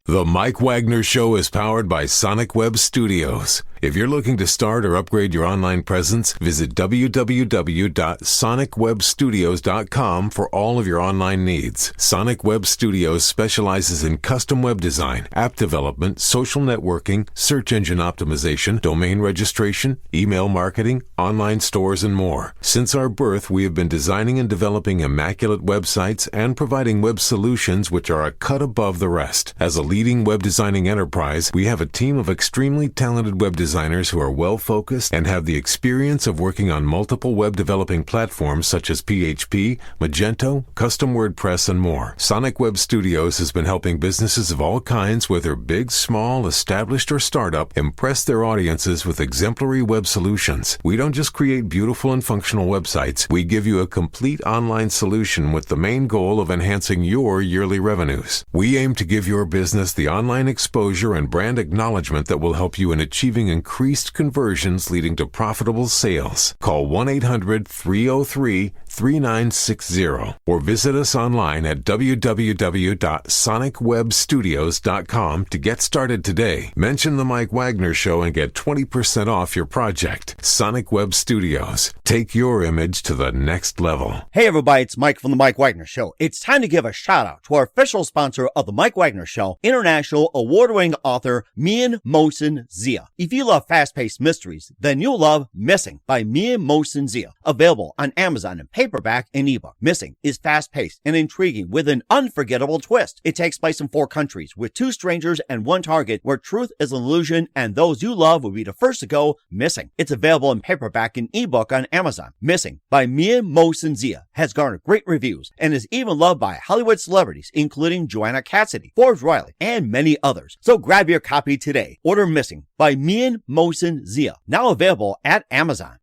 The Mike Wagner Show is powered by Sonic Web Studios. If you're looking to start or upgrade your online presence, visit www.sonicwebstudios.com for all of your online needs. Sonic Web Studios specializes in custom web design, app development, social networking, search engine optimization, domain registration, email marketing, online stores, and more. Since our birth, we have been designing and developing immaculate websites and providing web solutions which are a cut above the rest. As a leading web designing enterprise, we have a team of extremely talented web designers who are well-focused and have the experience of working on multiple web developing platforms such as PHP, Magento, custom WordPress, and more. Sonic Web Studios has been helping businesses of all kinds, whether big, small, established, or startup, impress their audiences with exemplary web solutions. We don't just create beautiful and functional websites. We give you a complete online solution with the main goal of enhancing your yearly revenues. We aim to give your business the online exposure and brand acknowledgement that will help you in achieving increased conversions leading to profitable sales. Call 1-800-303-3960 or visit us online at www.sonicwebstudios.com to get started today. Mention the Mike Wagner Show and get 20% off your project. Sonic Web Studios. Take your image to the next level. Hey everybody, it's Mike from the Mike Wagner Show. It's time to give a shout out to our official sponsor of the Mike Wagner Show, international award-winning author Mian Mosen Zia. If you love fast-paced mysteries, then you'll love Missing by Mian Mosen Zia. Available on Amazon in paperback and ebook. Missing is fast-paced and intriguing with an unforgettable twist. It takes place in 4 countries with 2 strangers and 1 target where truth is an illusion and those you love will be the first to go missing. It's available in paperback and ebook on Amazon. Missing by Mian Mosen Zia has garnered great reviews and is even loved by Hollywood celebrities including Joanna Cassidy, Forbes Riley, and many others. So grab your copy today. Order Missing by Mian Mosen Zia, now available at Amazon.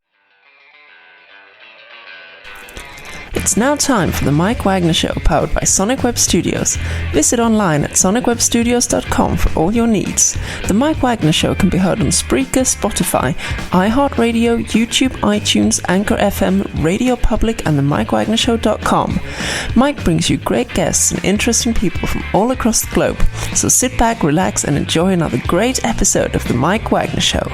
It's now time for the Mike Wagner Show, powered by Sonic Web Studios. Visit online at sonicwebstudios.com for all your needs. The Mike Wagner Show can be heard on Spreaker, Spotify, iHeartRadio, YouTube, iTunes, Anchor FM, Radio Public, and the MikeWagnerShow.com. Mike brings you great guests and interesting people from all across the globe. So sit back, relax, and enjoy another great episode of the Mike Wagner Show.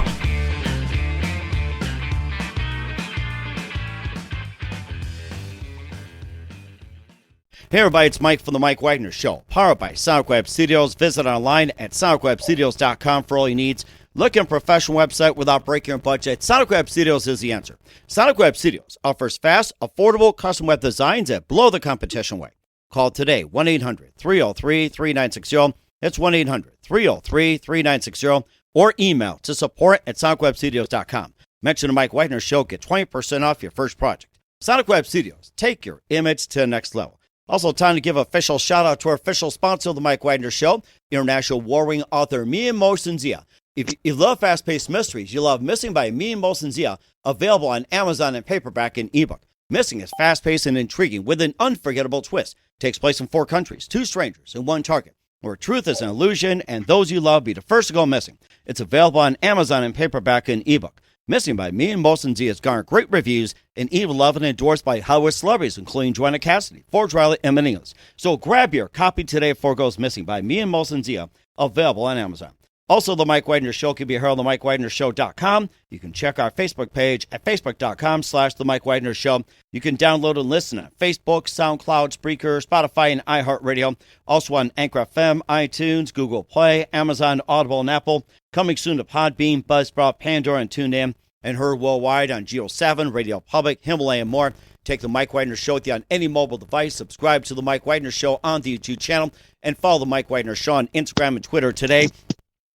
Hey everybody, it's Mike from the Mike Wagner Show, powered by Sonic Web Studios. Visit online at sonicwebstudios.com for all your needs. Looking for a professional website without breaking your budget? Sonic Web Studios is the answer. Sonic Web Studios offers fast, affordable custom web designs that blow the competition away. Call today, 1-800-303-3960. That's 1-800-303-3960. Or email to support@sonicwebstudios.com. Mention the Mike Wagner Show, get 20% off your first project. Sonic Web Studios, take your image to the next level. Also, time to give an official shout-out to our official sponsor of the Mike Wagner Show, international war-wing author Mian Mosen Zia. If you love fast-paced mysteries, you love Missing by Mian Mosen Zia, available on Amazon in paperback and ebook. Missing is fast-paced and intriguing with an unforgettable twist. Takes place in 4 countries, 2 strangers, and 1 target, where truth is an illusion and those you love be the first to go missing. It's available on Amazon in paperback and ebook. Missing by Mian Mosen Zia has garnered great reviews and even loved and endorsed by Hollywood celebrities, including Joanna Cassidy, Forbes Riley, and many others. So grab your copy today before it goes missing by Mian Mosen Zia, available on Amazon. Also, the Mike Wagner Show can be heard on the MikeWagnerShow.com. You can check our Facebook page at facebook.com/The Mike Wagner Show. You can download and listen on Facebook, SoundCloud, Spreaker, Spotify, and iHeartRadio. Also on Anchor FM, iTunes, Google Play, Amazon, Audible, and Apple. Coming soon to Podbean, Buzzsprout, Pandora, and TuneIn. And heard worldwide on Geo 7, Radio Public, Himalaya, and more. Take the Mike Wagner Show with you on any mobile device. Subscribe to the Mike Wagner Show on the YouTube channel. And follow the Mike Wagner Show on Instagram and Twitter today.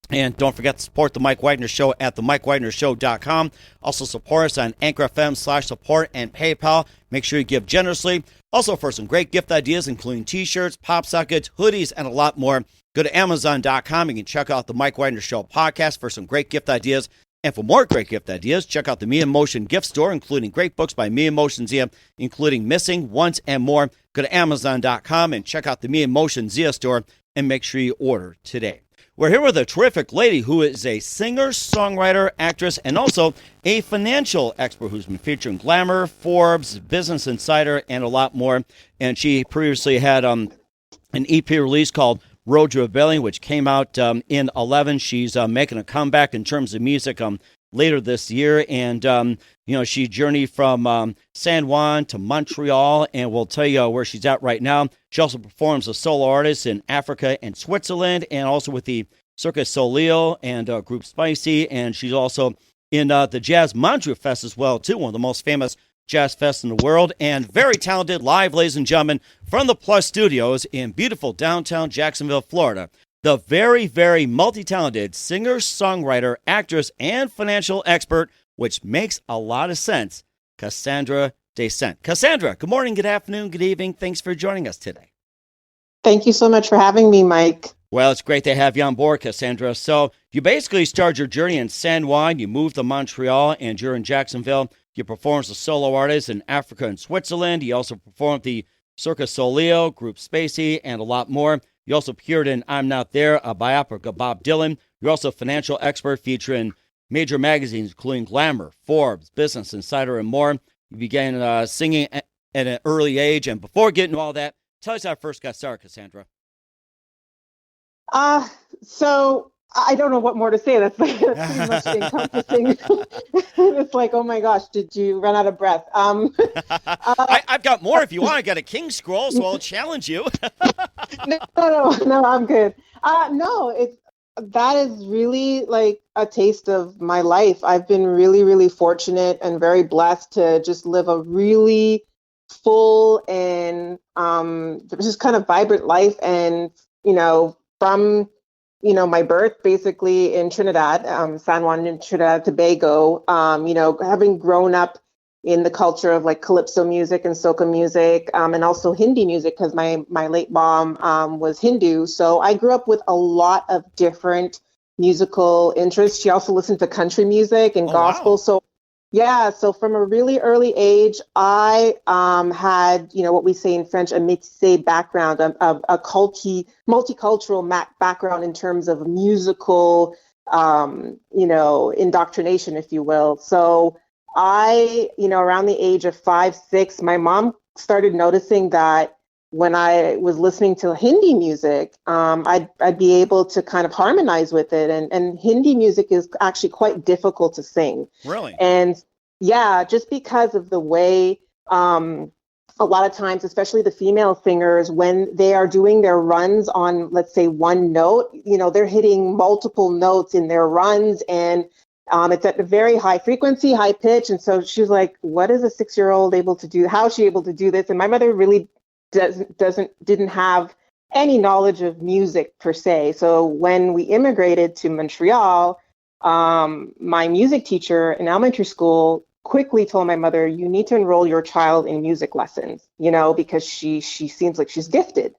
And don't forget to support the Mike Wagner Show at themikewagnershow.com. Also support us on Anchor FM/support and PayPal. Make sure you give generously. Also for some great gift ideas, including t-shirts, pop sockets, hoodies, and a lot more, go to Amazon.com. You can check out the Mike Wagner Show podcast for some great gift ideas. And for more great gift ideas, check out the Mian Mosen gift store, including great books by Mian Mosen Zia, including Missing, Once, and more. Go to Amazon.com and check out the Mian Mosen Zia store and make sure you order today. We're here with a terrific lady who is a singer, songwriter, actress, and also a financial expert who's been featured in Glamour, Forbes, Business Insider, and a lot more. And she previously had an EP release called Road to Rebellion, which came out in 11. She's making a comeback in terms of music later this year. And, she journeyed from San Juan to Montreal, and we'll tell you where she's at right now. She also performs as solo artist in Africa and Switzerland, and also with the Cirquedesoleil and groupsspaicy. And she's also in the Jazz Montreal Fest as well, too, one of the most famous jazz fests in the world, and very talented live, ladies and gentlemen, from the Plus Studios in beautiful downtown Jacksonville, Florida. The very, very multi-talented singer, songwriter, actress, and financial expert, which makes a lot of sense, Kassandra Dasent. Kassandra, good morning, good afternoon, good evening. Thanks for joining us today. Thank you so much for having me, Mike. Well, it's great to have you on board, Kassandra. So you basically started your journey in San Juan, you moved to Montreal, and you're in Jacksonville. You perform as a solo artist in Africa and Switzerland. You also performed the Cirque du Soleil, groupsspaicy, and a lot more. You also appeared in I'm Not There, a biopic of Bob Dylan. You're also a financial expert featuring major magazines, including Glamour, Forbes, Business Insider, and more. You began singing at an early age. And before getting to all that, tell us how it first got started, Kassandra. So I don't know what more to say. That's pretty much encompassing. It's like, oh my gosh, did you run out of breath? I've got more if you want. I got a king scroll, so I'll challenge you. No, I'm good. That is really like a taste of my life. I've been really, really fortunate and very blessed to just live a really full and just kind of vibrant life. And, from my birth basically in Trinidad, San Juan in Trinidad, Tobago, having grown up in the culture of like calypso music and soca music, and also Hindi music, because my late mom was Hindu. So I grew up with a lot of different musical interests. She also listened to country music and gospel. Wow. So yeah, so from a really early age, I had, what we say in French, a métissé background, a multicultural background in terms of musical, indoctrination, if you will. So I, around the age of 5, 6, my mom started noticing that when I was listening to Hindi music, I'd be able to kind of harmonize with it. And Hindi music is actually quite difficult to sing. Really? And yeah, just because of the way a lot of times, especially the female singers, when they are doing their runs on, let's say, one note, they're hitting multiple notes in their runs, and it's at a very high frequency, high pitch. And so she was like, what is a 6-year-old able to do? How is she able to do this? And my mother really didn't have any knowledge of music per se. So when we immigrated to Montreal, my music teacher in elementary school quickly told my mother, you need to enroll your child in music lessons, because she seems like she's gifted,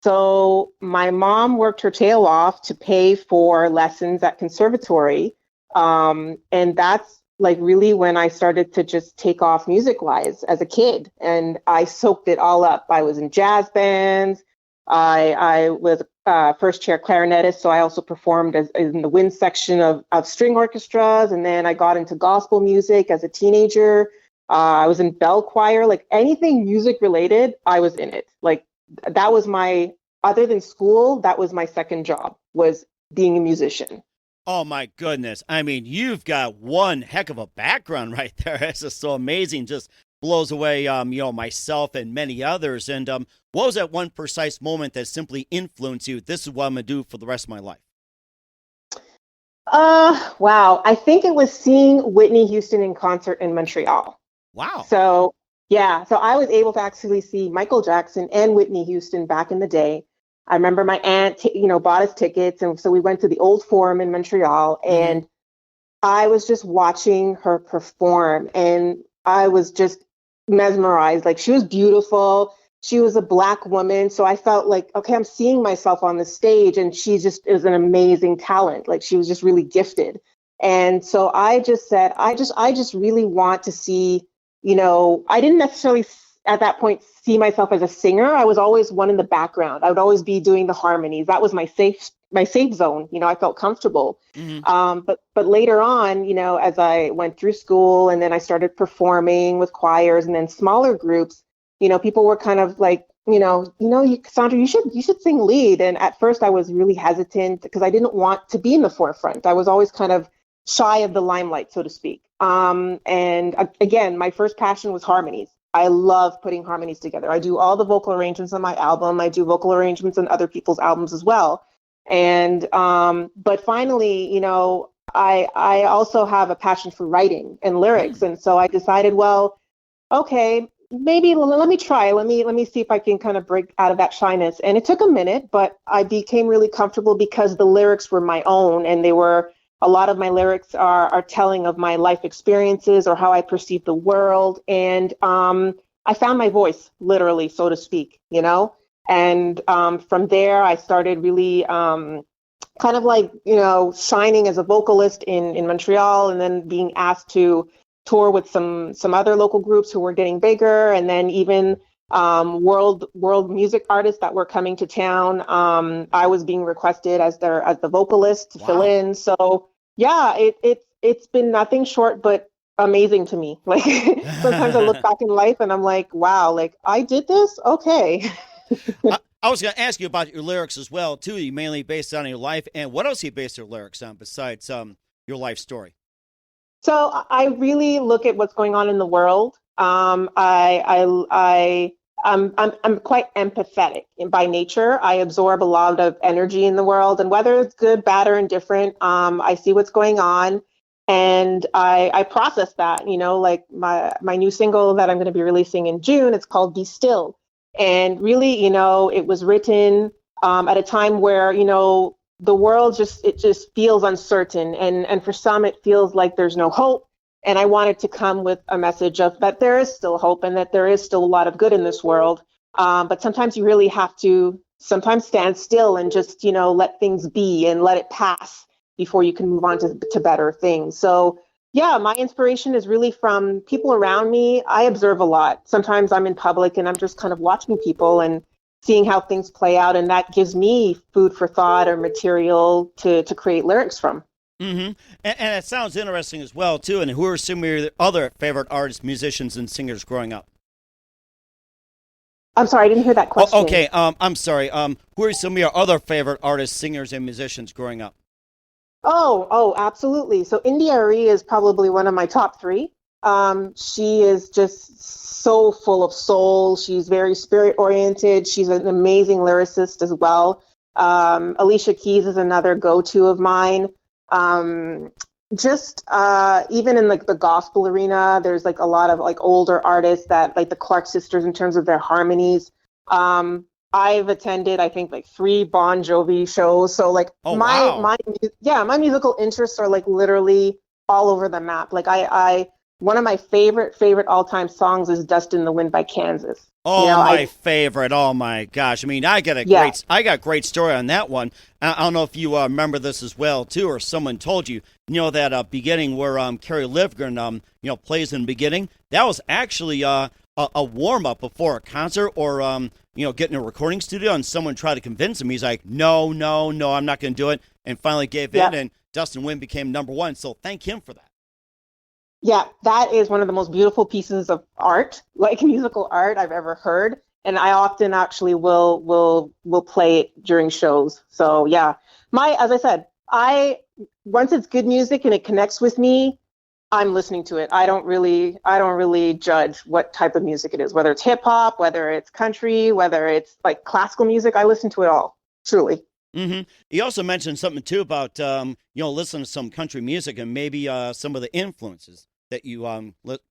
So my mom worked her tail off to pay for lessons at conservatory. And that's like really when I started to just take off music-wise as a kid, and I soaked it all up. I was in jazz bands. I was a first-chair clarinetist, so I also performed in the wind section of string orchestras, and then I got into gospel music as a teenager. I was in bell choir, like anything music-related, I was in it. Like that was other than school, that was my second job, was being a musician. Oh, my goodness. I mean, you've got one heck of a background right there. It's just so amazing. Just blows away, myself and many others. And what was that one precise moment that simply influenced you? This is what I'm going to do for the rest of my life. Wow. I think it was seeing Whitney Houston in concert in Montreal. Wow. So, yeah. So I was able to actually see Michael Jackson and Whitney Houston back in the day. I remember my aunt, bought us tickets. And so we went to the Old Forum in Montreal, and I was just watching her perform, and I was just mesmerized. Like, she was beautiful. She was a Black woman. So I felt like, okay, I'm seeing myself on the stage, and she just is an amazing talent. Like, she was just really gifted. And so I just said, I just really want to see, I didn't necessarily at that point see myself as a singer. I was always one in the background. I would always be doing the harmonies. That was my safe zone. I felt comfortable. But later on, as I went through school and then I started performing with choirs and then smaller groups, people were kind of like Kassandra, you should sing lead. And at first I was really hesitant because I didn't want to be in the forefront. I was always kind of shy of the limelight, so to speak. Again, my first passion was harmonies. I love putting harmonies together. I do all the vocal arrangements on my album. I do vocal arrangements on other people's albums as well. And but finally, I also have a passion for writing and lyrics. And so I decided, well, okay, maybe let me try. Let me see if I can kind of break out of that shyness. And it took a minute, but I became really comfortable because the lyrics were my own, and a lot of my lyrics are telling of my life experiences or how I perceive the world. And I found my voice, literally, so to speak, And from there, I started really kind of like, shining as a vocalist in Montreal, and then being asked to tour with some other local groups who were getting bigger, and then even world music artists that were coming to town. I was being requested as the vocalist to fill in. So yeah, it's been nothing short but amazing to me. Like sometimes I look back in life and I'm like, wow, like I did this. Okay. I was going to ask you about your lyrics as well too. You mainly based on your life, and what else you based your lyrics on besides your life story? So I really look at what's going on in the world. I'm quite empathetic by nature. I absorb a lot of energy in the world, and whether it's good, bad, or indifferent, I see what's going on, and I process that. Like my new single that I'm going to be releasing in June, it's called "Bestill," and really, it was written at a time where the world just feels uncertain, and for some it feels like there's no hope. And I wanted to come with a message of that there is still hope and that there is still a lot of good in this world. But sometimes you really have to sometimes stand still and just, let things be and let it pass before you can move on to better things. So yeah, my inspiration is really from people around me. I observe a lot. Sometimes I'm in public and I'm just kind of watching people and seeing how things play out, and that gives me food for thought or material to create lyrics from. Mm-hmm. And it sounds interesting as well, too. And who are some of your other favorite artists, musicians, and singers growing up? I'm sorry, I didn't hear that question. Okay, I'm sorry. Who are some of your other favorite artists, singers, and musicians growing up? Oh, absolutely. So India Arie is probably one of my top three. She is just so full of soul. She's very spirit oriented. She's an amazing lyricist as well. Alicia Keys is another go-to of mine. Even in like the gospel arena, there's like a lot of like older artists that like the Clark sisters in terms of their harmonies. I've attended, I think, like 3 Bon Jovi shows. So like my musical interests are like literally all over the map. Like one of my favorite all-time songs is "Dust in the Wind" by Kansas. Oh, my favorite. Oh my gosh. I mean, I got a great story on that one. I don't know if you remember this as well too, or someone told you, that beginning where Carrie Livgren plays in the beginning. That was actually a warm-up before a concert, or getting a recording studio, and someone tried to convince him. He's like, no, I'm not going to do it, and finally gave in, and Dust in the Wind became #1. So thank him for that. Yeah, that is one of the most beautiful pieces of art, like musical art, I've ever heard. And I often actually will play it during shows. So yeah, as I said, once it's good music and it connects with me, I'm listening to it. I don't really judge what type of music it is, whether it's hip hop, whether it's country, whether it's like classical music. I listen to it all, truly. Mm-hmm. You also mentioned something too about listening to some country music and maybe some of the influences that you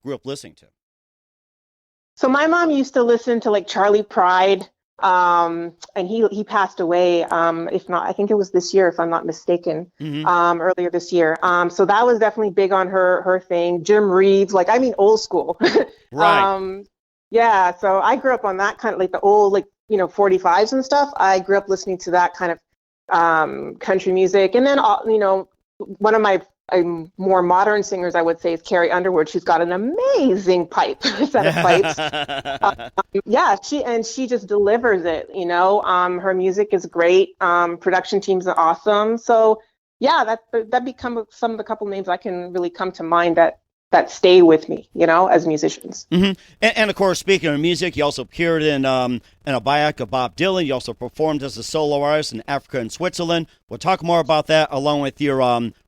grew up listening to. So my mom used to listen to like Charlie Pride, and he passed away. If not, I think it was this year, if I'm not mistaken. Mm-hmm. Earlier this year. So that was definitely big on her thing. Jim Reeves, old school. Right. Yeah. So I grew up on that kind of like the old 45s and stuff. I grew up listening to that kind of country music, and then one of my more modern singers, I would say, is Carrie Underwood. She's got an amazing set of pipes. She just delivers it. Her music is great. Production teams are awesome. So yeah, that become some of the couple names I can really come to mind that stay with me, as musicians. Mm-hmm. And of course, speaking of music, you also appeared in a biopic of Bob Dylan. You also performed as a solo artist in Africa and Switzerland. We'll talk more about that along with your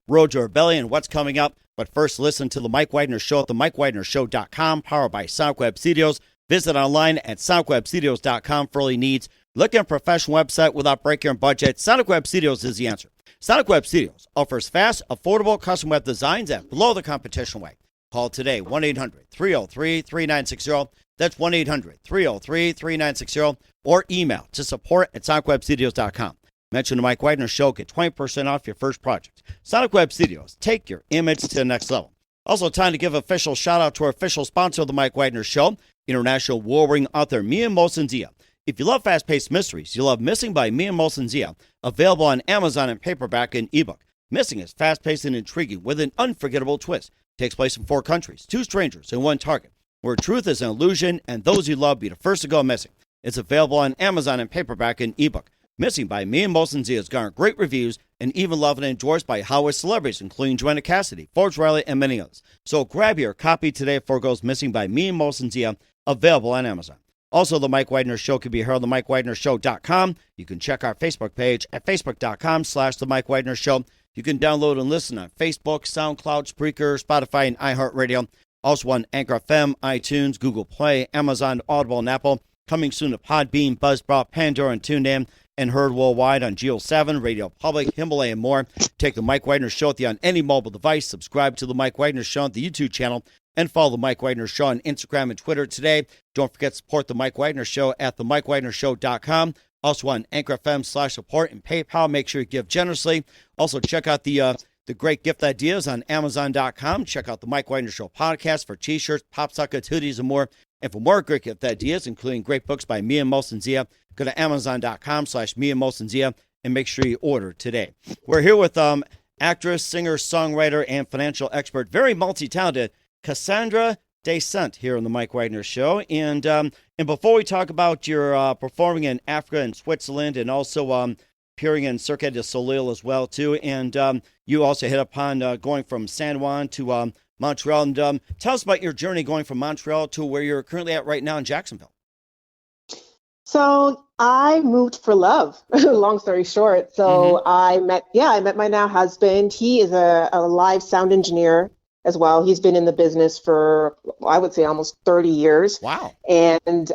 Road to Rebellion, what's coming up. But first, listen to The Mike Wagner Show at themikewagnershow.com, powered by Sonic Web Studios. Visit online at sonicwebstudios.com for all your needs. Look at a professional website without breaking your budget. Sonic Web Studios is the answer. Sonic Web Studios offers fast, affordable custom web designs at below the competition rate. Call today, 1-800-303-3960. That's 1-800-303-3960. Or email to support@sonicwebstudios.com. Mention the Mike Wagner Show. Get 20% off your first project. Sonic Web Studios. Take your image to the next level. Also, time to give official shout-out to our official sponsor of the Mike Wagner Show, international war-winning author Mia Mosensia. If you love fast-paced mysteries, you love Missing by Mia Mosensia, available on Amazon in paperback and ebook. Missing is fast-paced and intriguing with an unforgettable twist. Takes place in 4 countries, 2 strangers, and 1 target, where truth is an illusion and those you love be the first to go missing. It's available on Amazon in paperback and ebook. Missing by Mia Mosensia has garnered great reviews and even loved and endorsed by Hollywood celebrities, including Joanna Cassidy, Forbes Riley, and many others. So grab your copy today before it goes missing by Mia Mosensia, available on Amazon. Also, The Mike Wagner Show can be heard on themikewagnershow.com. You can check our Facebook page at facebook.com/The Mike Wagner Show. You can download and listen on Facebook, SoundCloud, Spreaker, Spotify, and iHeartRadio. Also on Anchor FM, iTunes, Google Play, Amazon, Audible, and Apple. Coming soon to Podbean, Buzzsprout, Pandora, and TuneIn, and heard worldwide on Geo 7, Radio Public, Himalaya, and more. Take The Mike Wagner Show with you on any mobile device. Subscribe to The Mike Wagner Show on the YouTube channel, and follow The Mike Wagner Show on Instagram and Twitter today. Don't forget to support The Mike Wagner Show at themikewagnershow.com. Also on Anchor FM/support and PayPal. Make sure you give generously. Also check out the great gift ideas on Amazon.com. Check out the Mike Wagner Show podcast for T-shirts, pop sockets, hoodies, and more. And for more great gift ideas, including great books by Mia Mosensia, go to Amazon.com/Mia Mosensia and make sure you order today. We're here with actress, singer, songwriter, and financial expert, very multi-talented, Kassandra Dasent here on the Mike Wagner Show. And before we talk about your performing in Africa and Switzerland, and also appearing in Cirquedesoleil as well too, and you also hit upon going from San Juan to Montreal. And tell us about your journey going from Montreal to where you're currently at right now in Jacksonville. So I moved for love. Long story short. So I met my now husband. He is a live sound engineer as well. He's been in the business for, I would say, almost 30 years. Wow. And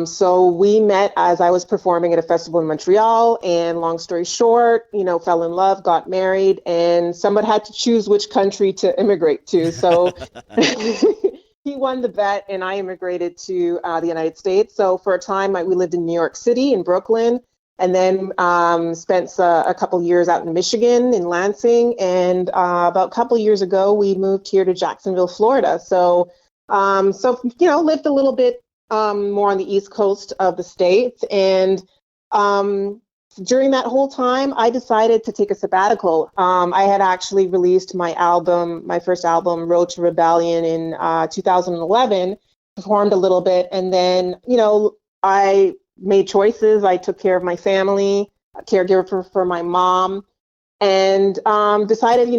so we met as I was performing at a festival in Montreal, and long story short, fell in love, got married, and someone had to choose which country to immigrate to. So he won the bet, and I immigrated to the United States. So for a time, we lived in New York City, in Brooklyn, and then spent a couple years out in Michigan, in Lansing, and about a couple years ago, we moved here to Jacksonville, Florida. So lived a little bit more on the East Coast of the States, and during that whole time, I decided to take a sabbatical. I had actually released my first album, Road to Rebellion, in 2011, performed a little bit, and then, I made choices. I took care of my family, a caregiver for my mom, and decided,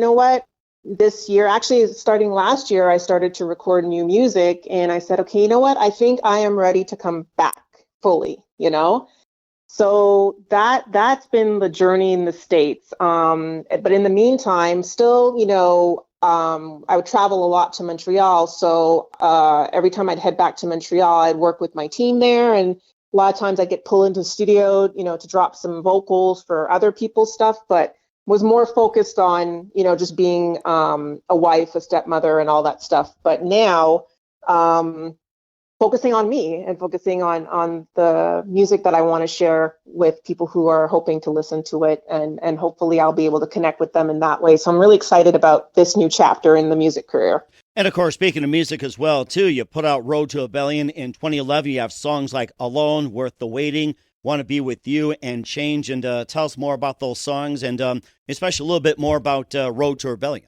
this year, actually starting last year, I started to record new music, and I said, okay, I think I am ready to come back fully, So that's been the journey in the States. But in the meantime, still, I would travel a lot to Montreal. So every time I'd head back to Montreal, I'd work with my team there, and a lot of times I get pulled into the studio, to drop some vocals for other people's stuff, but was more focused on, just being a wife, a stepmother, and all that stuff. But now, focusing on me and focusing on the music that I want to share with people who are hoping to listen to it, and hopefully I'll be able to connect with them in that way. So I'm really excited about this new chapter in the music career. And, of course, speaking of music as well, too, you put out Road to Rebellion in 2011. You have songs like Alone, Worth the Waiting, Want to Be With You, and Change. And tell us more about those songs, and especially a little bit more about Road to Rebellion.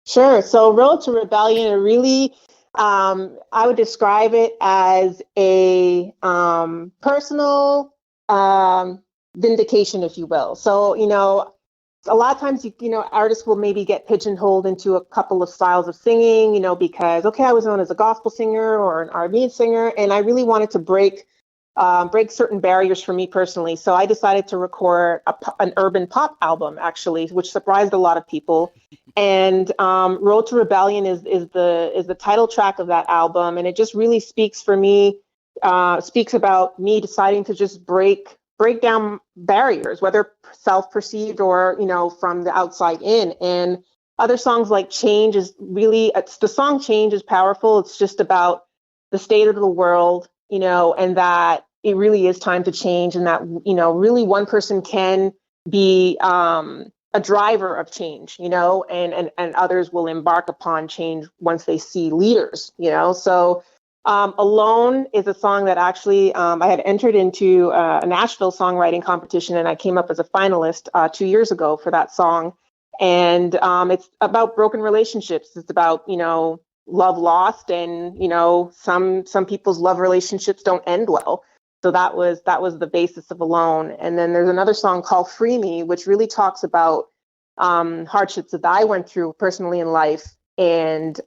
Sure. So Road to Rebellion, really, I would describe it as a personal vindication, if you will. So, a lot of times, artists will maybe get pigeonholed into a couple of styles of singing, because, okay, I was known as a gospel singer or an R&B singer, and I really wanted to break certain barriers for me personally. So I decided to record an urban pop album, actually, which surprised a lot of people. And Road to Rebellion is the title track of that album, and it just really speaks for me. Speaks about me deciding to just break down barriers, whether self-perceived or, from the outside in. And other songs like Change is really, the song Change is powerful. It's just about the state of the world, and that it really is time to change, and that, really one person can be a driver of change, and others will embark upon change once they see leaders, So Alone is a song that actually I had entered into a Nashville songwriting competition, and I came up as a finalist 2 years ago for that song. And it's about broken relationships. It's about, love lost, and, some people's love relationships don't end well. So that was the basis of Alone. And then there's another song called Free Me, which really talks about hardships that I went through personally in life. And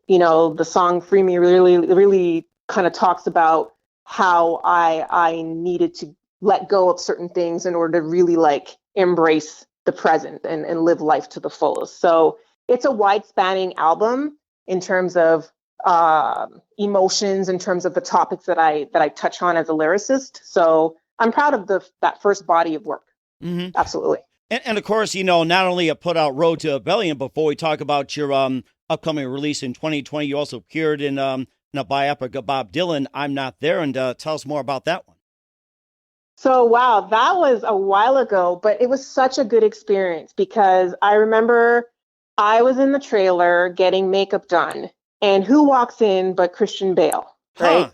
the song Free Me really kind of talks about how I needed to let go of certain things in order to really embrace the present and live life to the fullest. So it's a wide spanning album in terms of emotions, in terms of the topics that I touch on as a lyricist. So I'm proud of that first body of work. Mm-hmm. Absolutely. And of course, not only put out Road to Rebellion, before we talk about your upcoming release in 2020, you also appeared in a biopic of Bob Dylan, I'm Not There, and tell us more about that one. So, wow, that was a while ago, but it was such a good experience because I remember I was in the trailer getting makeup done, and who walks in but Christian Bale, right?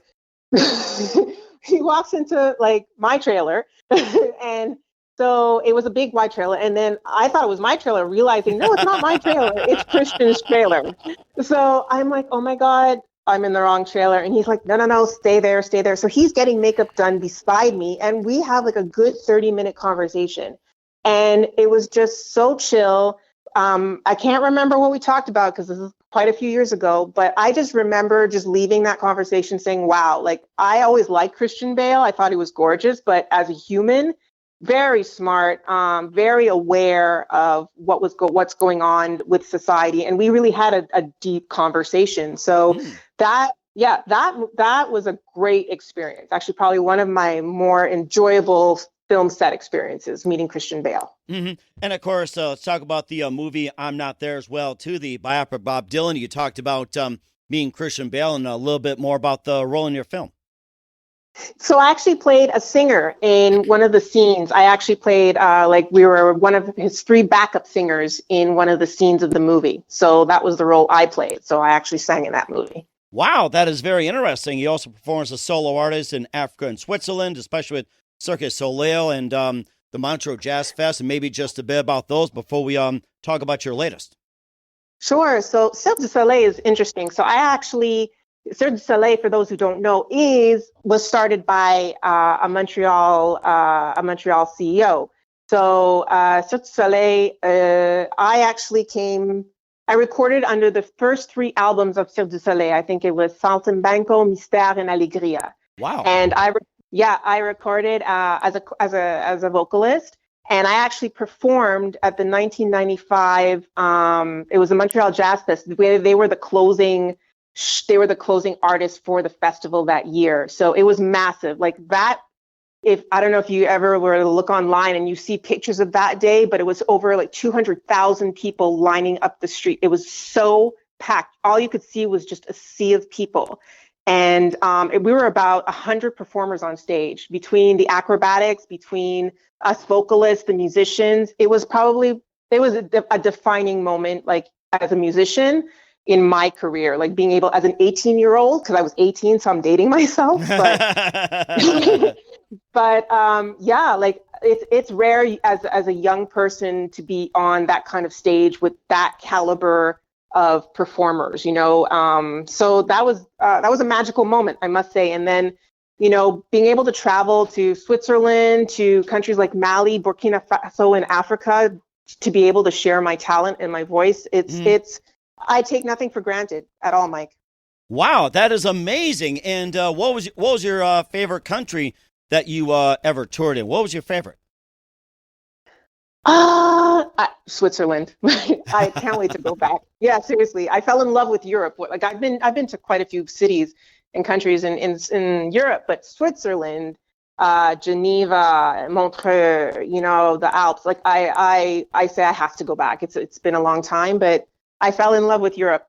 Huh. He walks into my trailer and so it was a big white trailer, and then I thought it was my trailer, realizing, no, it's not my trailer, it's Christian's trailer. So I'm like, oh my God, I'm in the wrong trailer. And he's like, no, stay there. So he's getting makeup done beside me, and we have a good 30-minute conversation. And it was just so chill. I can't remember what we talked about because this is quite a few years ago, but I just remember just leaving that conversation saying, wow, I always liked Christian Bale. I thought he was gorgeous, but as a human, very smart, very aware of what's going on with society, and we really had a deep conversation. So that was a great experience. Actually, probably one of my more enjoyable film set experiences, meeting Christian Bale. Mm-hmm. And of course, let's talk about the movie I'm Not There as well, too, the biopic Bob Dylan. You talked about meeting Christian Bale, and a little bit more about the role in your film. So I actually played a singer in one of the scenes. I actually played, we were one of his 3 backup singers in one of the scenes of the movie. So that was the role I played. So I actually sang in that movie. Wow, that is very interesting. He also performs as a solo artist in Africa and Switzerland, especially with Cirquedesoleil and the Montreal Jazz Fest, and maybe just a bit about those before we talk about your latest. Sure. So Cirque du Soleil is interesting. So Cirque du Soleil, for those who don't know, was started by a Montreal CEO. So Cirque du Soleil, I recorded under the first 3 albums of Cirque du Soleil. I think it was Saltimbanco, Mystère, and Alegria. Wow! And I recorded as a vocalist, and I actually performed at the 1995. It was the Montreal Jazz Fest. They were the closing. They were the closing artists for the festival that year. So it was massive. That, I don't know if you ever were to look online and you see pictures of that day, but it was over 200,000 people lining up the street. It was so packed. All you could see was just a sea of people. And we were about 100 performers on stage, between the acrobatics, between us vocalists, the musicians. It was a defining moment, as a musician, in my career, being able, as an 18-year-old, because I was 18, so I'm dating myself. But it's rare as a young person to be on that kind of stage with that caliber of performers, So that was a magical moment, I must say. And then being able to travel to Switzerland, to countries like Mali, Burkina Faso in Africa, to be able to share my talent and my voice, I take nothing for granted at all, Mike. Wow, that is amazing. And what was your favorite country that you ever toured in? What was your favorite? Switzerland. I can't wait to go back. Yeah, seriously. I fell in love with Europe. Like I've been to quite a few cities and countries in Europe, but Switzerland, Geneva, Montreal, the Alps. Like I say I have to go back. It's been a long time, but I fell in love with Europe.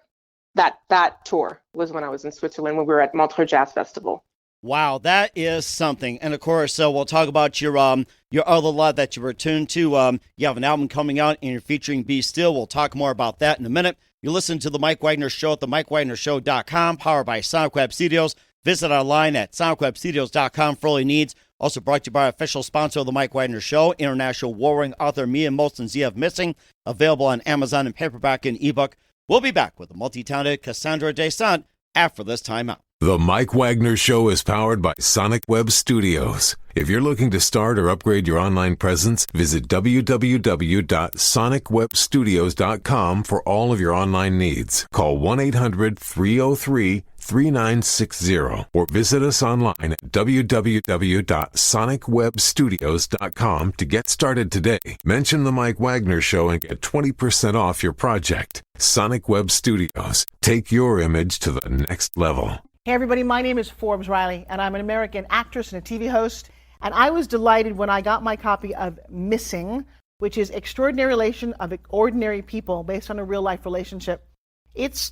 That tour was when I was in Switzerland when we were at Montreal Jazz Festival. Wow, that is something. And of course, we'll talk about your other lot that you returned to. You have an album coming out and you're featuring Be Still. We'll talk more about that in a minute. You listen to The Mike Wagner Show at themikewagnershow.com, powered by Sonic Web Studios. Visit online at sonicwebstudios.com for all your needs. Also brought to you by our official sponsor of The Mike Wagner Show, international warring author Mia Molson's Zia of Missing, available on Amazon in paperback and ebook. We'll be back with the multi-talented Kassandra Dasent after this time out. The Mike Wagner Show is powered by Sonic Web Studios. If you're looking to start or upgrade your online presence, visit www.sonicwebstudios.com for all of your online needs. Call 1-800-303-3960 or visit us online at www.sonicwebstudios.com to get started today. Mention The Mike Wagner Show and get 20% off your project. Sonic Web Studios. Take your image to the next level. Hey everybody, my name is Forbes Riley, and I'm an American actress and a TV host. And I was delighted when I got my copy of Missing, which is Extraordinary Relation of Ordinary People based on a real-life relationship. It's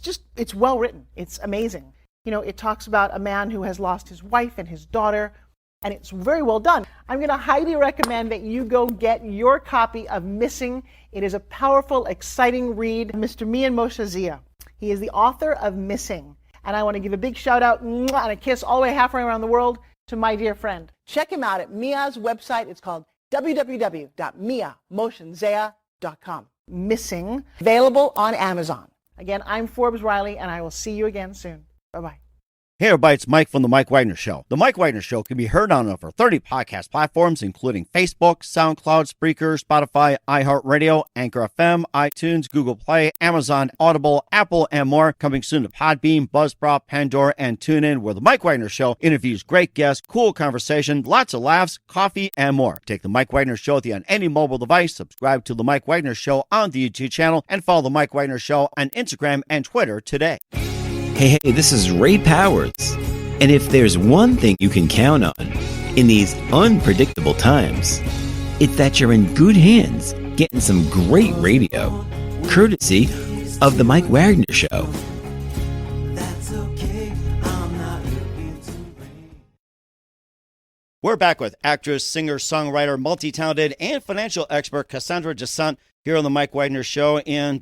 well written. It's amazing. It talks about a man who has lost his wife and his daughter, and it's very well done. I'm going to highly recommend that you go get your copy of Missing. It is a powerful, exciting read. Mr. Mian Moshe Zia. He is the author of Missing. And I want to give a big shout out and a kiss all the way halfway around the world to my dear friend. Check him out at Mia's website. It's called www.miamotionsea.com. Missing, available on Amazon. Again, I'm Forbes Riley, and I will see you again soon. Bye-bye. Hey everybody, it's Mike from The Mike Wagner Show. The Mike Wagner Show can be heard on over 30 podcast platforms, including Facebook, SoundCloud, Spreaker, Spotify, iHeartRadio, Anchor FM, iTunes, Google Play, Amazon, Audible, Apple, and more. Coming soon to Podbean, Buzzsprout, Pandora, and TuneIn, where The Mike Wagner Show interviews great guests, cool conversation, lots of laughs, coffee, and more. Take The Mike Wagner Show with you on any mobile device. Subscribe to The Mike Wagner Show on the YouTube channel, and follow The Mike Wagner Show on Instagram and Twitter today. Hey, this is Ray Powers. And if there's one thing you can count on in these unpredictable times, it's that you're in good hands getting some great radio, courtesy of The Mike Wagner Show. We're back with actress, singer, songwriter, multi-talented, and financial expert Kassandra Dasent here on the Mike Wagner Show. And,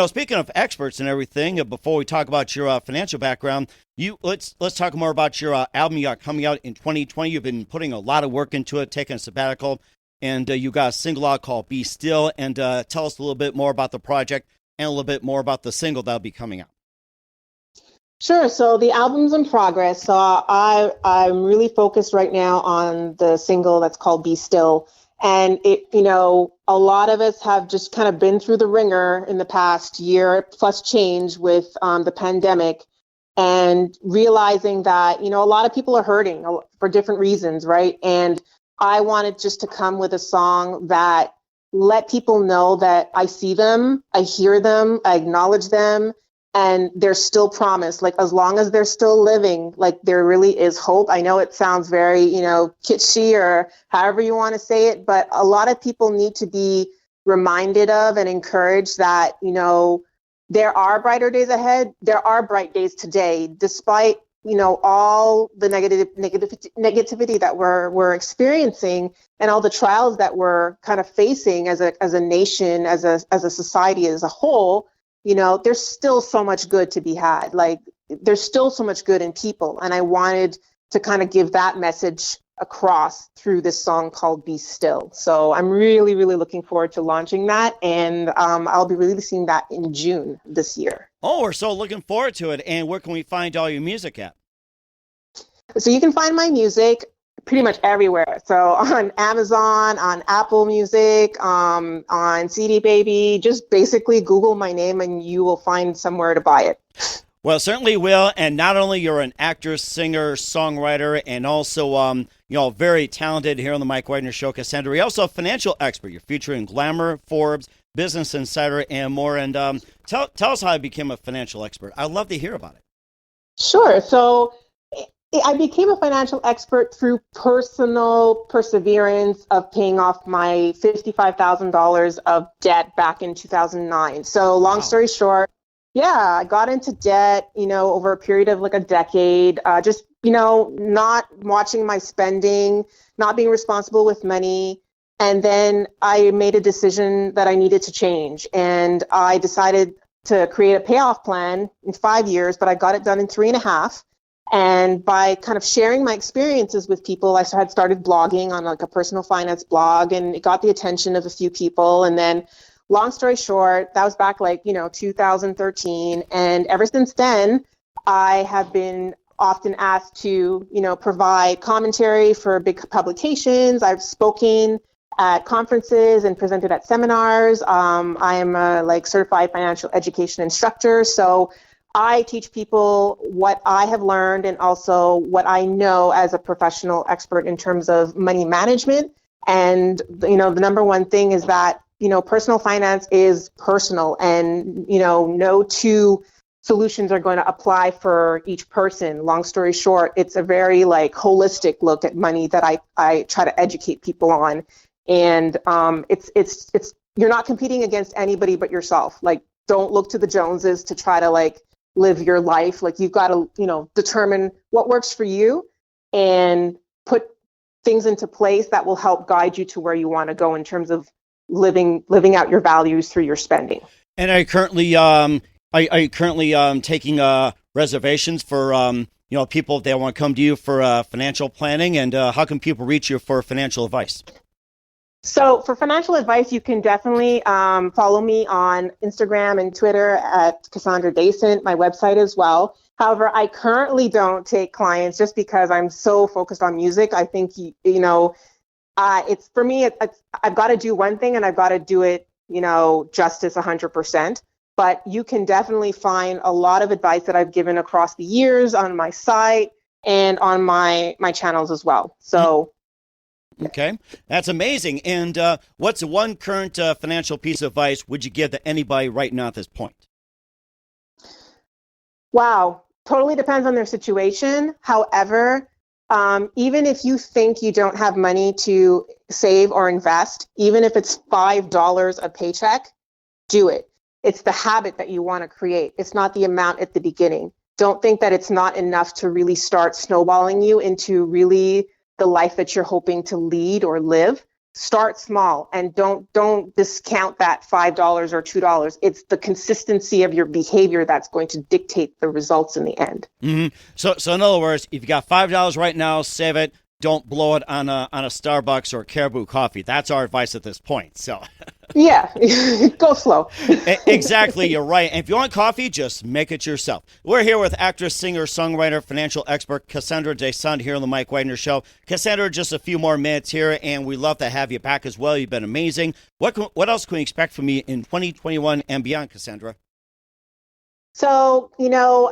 speaking of experts and everything, before we talk about your financial background, let's talk more about your album you got coming out in 2020. You've been putting a lot of work into it, taking a sabbatical, and you got a single out called Be Still. And tell us a little bit more about the project and a little bit more about the single that'll be coming out. Sure. So the album's in progress. So I'm really focused right now on the single that's called Be Still. And a lot of us have just kind of been through the ringer in the past year plus change with the pandemic, and realizing that, a lot of people are hurting for different reasons, right? And I wanted just to come with a song that let people know that I see them, I hear them, I acknowledge them, and there's still promise. Like, as long as they're still living, like, there really is hope. I know it sounds very, kitschy or however you want to say it, but a lot of people need to be reminded of and encouraged that, there are brighter days ahead. There are bright days today, despite, all the negativity that we're experiencing and all the trials that we're kind of facing as a nation, as a society as a whole. There's still so much good to be had. Like, there's still so much good in people. And I wanted to kind of give that message across through this song called Be Still. So I'm really, really looking forward to launching that. And I'll be releasing that in June this year. Oh, we're so looking forward to it. And where can we find all your music at? So you can find my music pretty much everywhere. So on Amazon, on Apple Music, on CD Baby, just basically Google my name and you will find somewhere to buy it. Well, certainly will. And not only you're an actress, singer, songwriter, and also, very talented here on the Mike Wagner Show, Kassandra. You're also a financial expert. You're featured in Glamour, Forbes, Business Insider, and more. And tell us how you became a financial expert. I'd love to hear about it. Sure. So I became a financial expert through personal perseverance of paying off my $55,000 of debt back in 2009. So long story short, I got into debt, over a period of like a decade, not watching my spending, not being responsible with money. And then I made a decision that I needed to change. And I decided to create a payoff plan in 5 years, but I got it done in 3.5. And by kind of sharing my experiences with people, I had started blogging on like a personal finance blog, and it got the attention of a few people. And then long story short, that was back 2013. And ever since then, I have been often asked to, provide commentary for big publications. I've spoken at conferences and presented at seminars. I am a certified financial education instructor. So I teach people what I have learned and also what I know as a professional expert in terms of money management. And, the number one thing is that, personal finance is personal, and, no two solutions are going to apply for each person. Long story short, it's a very holistic look at money that I try to educate people on. And it's you're not competing against anybody but yourself. Don't look to the Joneses to try to live your life. You've got to, determine what works for you and put things into place that will help guide you to where you want to go in terms of living out your values through your spending. And are you currently taking reservations for people if they want to come to you for financial planning? And how can people reach you for financial advice? So for financial advice, you can definitely follow me on Instagram and Twitter at Kassandra Dasent, my website as well. However, I currently don't take clients just because I'm so focused on music. I think, it's for me, I've got to do one thing and I've got to do it, justice 100%. But you can definitely find a lot of advice that I've given across the years on my site and on my channels as well. So. Okay, that's amazing. And what's one current financial piece of advice would you give to anybody right now at this point? Wow, totally depends on their situation. However, even if you think you don't have money to save or invest, even if it's $5 a paycheck, do it. It's the habit that you want to create. It's not the amount at the beginning. Don't think that it's not enough to really start snowballing you into really the life that you're hoping to lead or live. Start small and don't discount that $5 or $2. It's the consistency of your behavior that's going to dictate the results in the end. Mm-hmm. So in other words, if you got $5 right now, save it. Don't blow it on a Starbucks or Caribou coffee. That's our advice at this point. So yeah, go slow. Exactly, you're right. And if you want coffee, just make it yourself. We're here with actress, singer, songwriter, financial expert Kassandra Dasent here on the Mike Wagner Show. Kassandra, just a few more minutes here, and we'd love to have you back as well. You've been amazing. What else can we expect from you in 2021 and beyond, Kassandra? So,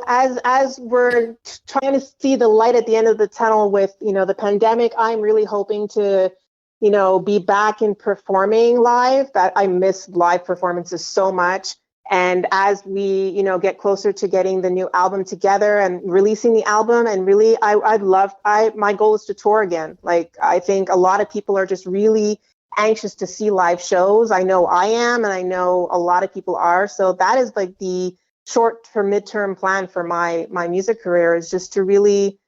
as we're trying to see the light at the end of the tunnel with, the pandemic, I'm really hoping to, be back in performing live. That I miss live performances so much. And as we, get closer to getting the new album together and releasing the album, and really, my goal is to tour again. I think a lot of people are just really anxious to see live shows. I know I am, and I know a lot of people are. So that is the short to midterm plan for my music career, is just to really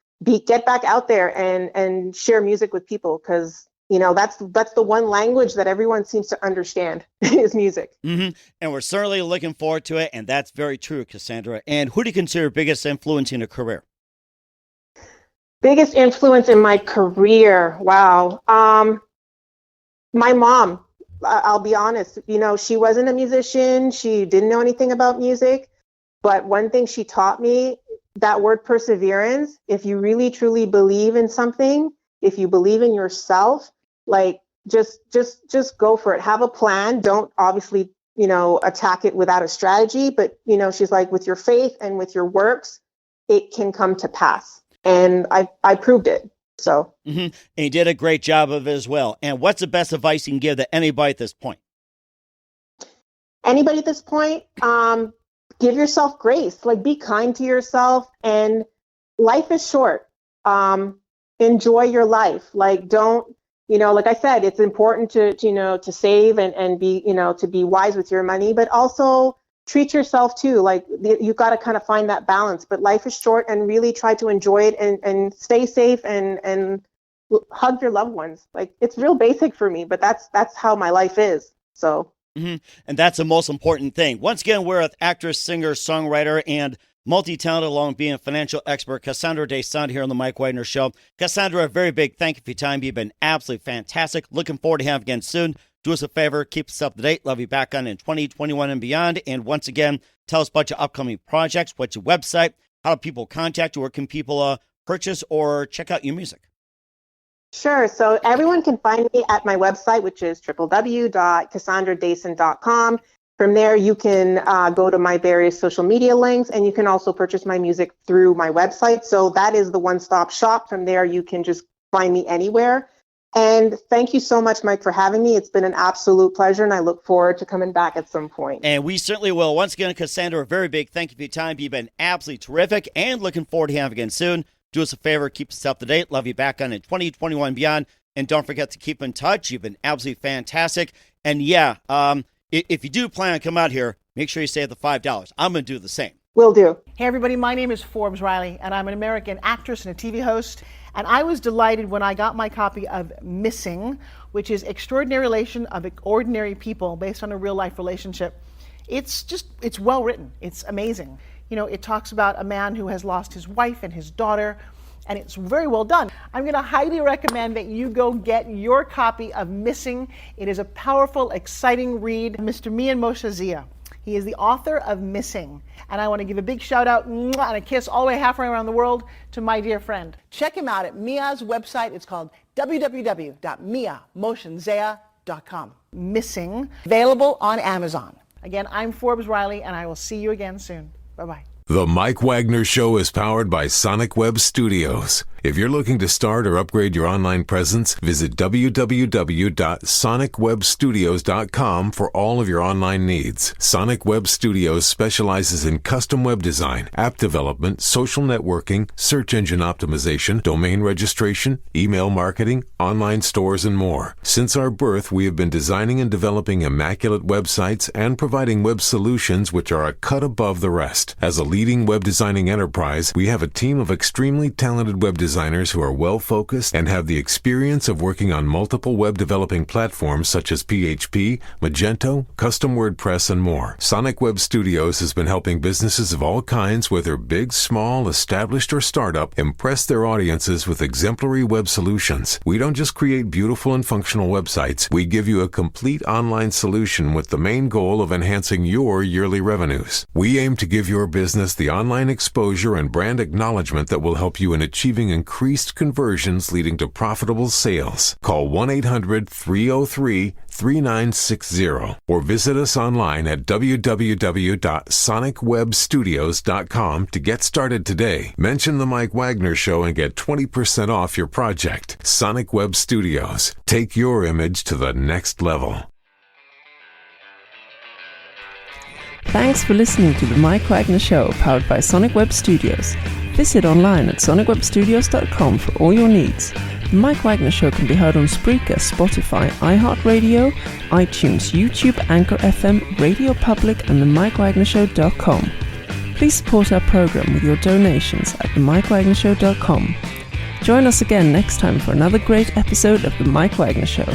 get back out there and share music with people, because that's the one language that everyone seems to understand is music. Mm-hmm. And we're certainly looking forward to it, and that's very true, Kassandra. And who do you consider biggest influence in your career? Biggest influence in my career? Wow. My mom. I'll be honest. She wasn't a musician. She didn't know anything about music. But one thing she taught me that word perseverance, if you really truly believe in something, if you believe in yourself, like just go for it. Have a plan. Don't obviously, attack it without a strategy, but she's like, with your faith and with your works, it can come to pass. And I proved it. So. Mm-hmm. And you did a great job of it as well. And what's the best advice you can give to anybody at this point? Anybody at this point, give yourself grace, like be kind to yourself, and life is short. Enjoy your life. Like don't, like I said, it's important to save and be, to be wise with your money, but also treat yourself too. Like you've got to kind of find that balance, but life is short, and really try to enjoy it and stay safe and hug your loved ones. Like it's real basic for me, but that's how my life is. So. Mm-hmm. And that's the most important thing. Once again, we're with actress, singer, songwriter, and multi-talented, along with being a financial expert, Kassandra Dasent here on the Mike Wagner Show. Kassandra, a very big thank you for your time. You've been absolutely fantastic. Looking forward to having you again soon. Do us a favor, keep us up to date. Love you back on in 2021 and beyond. And once again, tell us about your upcoming projects, what's your website, how do people contact you, where can people purchase or check out your music? Sure. So everyone can find me at my website, which is www.kassandradasent.com. From there, you can go to my various social media links, and you can also purchase my music through my website. So that is the one-stop shop. From there, you can just find me anywhere. And thank you so much, Mike, for having me. It's been an absolute pleasure, and I look forward to coming back at some point. And we certainly will. Once again, Kassandra, a very big thank you for your time. You've been absolutely terrific, and looking forward to having you again soon. Do us a favor, keep us up to date. Love you back on in 2021 and beyond. And don't forget to keep in touch. You've been absolutely fantastic. And yeah, if you do plan on coming out here, make sure you save the $5. I'm going to do the same. Will do. Hey everybody, my name is Forbes Riley, and I'm an American actress and a TV host. And I was delighted when I got my copy of Missing, which is Extraordinary Relation of Ordinary People based on a real life relationship. It's well written. It's amazing. It talks about a man who has lost his wife and his daughter, and it's very well done. I'm going to highly recommend that you go get your copy of Missing. It is a powerful, exciting read. Mr. Mian Moshe Zia. He is the author of Missing. And I want to give a big shout out and a kiss all the way halfway around the world to my dear friend. Check him out at Mia's website. It's called www.miamoshenzea.com. Missing, available on Amazon. Again, I'm Forbes Riley, and I will see you again soon. Bye-bye. The Mike Wagner Show is powered by Sonic Web Studios. If you're looking to start or upgrade your online presence, visit www.sonicwebstudios.com for all of your online needs. Sonic Web Studios specializes in custom web design, app development, social networking, search engine optimization, domain registration, email marketing, online stores, and more. Since our birth, we have been designing and developing immaculate websites and providing web solutions which are a cut above the rest. As a leading web designing enterprise, we have a team of extremely talented web designers who are well-focused and have the experience of working on multiple web developing platforms such as PHP, Magento, custom WordPress, and more. Sonic Web Studios has been helping businesses of all kinds, whether big, small, established, or startup, impress their audiences with exemplary web solutions. We don't just create beautiful and functional websites. We give you a complete online solution with the main goal of enhancing your yearly revenues. We aim to give your business the online exposure and brand acknowledgement that will help you in achieving increased conversions leading to profitable sales. Call 1-800-303-3960 or visit us online at www.sonicwebstudios.com to get started today. Mention the Mike Wagner Show and get 20% off your project. Sonic Web Studios. Take your image to the next level. Thanks for listening to the Mike Wagner Show, powered by Sonic Web Studios. Visit online at sonicwebstudios.com for all your needs. The Mike Wagner Show can be heard on Spreaker, Spotify, iHeartRadio, iTunes, YouTube, Anchor FM, Radio Public, and themikewagnershow.com. Please support our program with your donations at themikewagnershow.com. Join us again next time for another great episode of The Mike Wagner Show.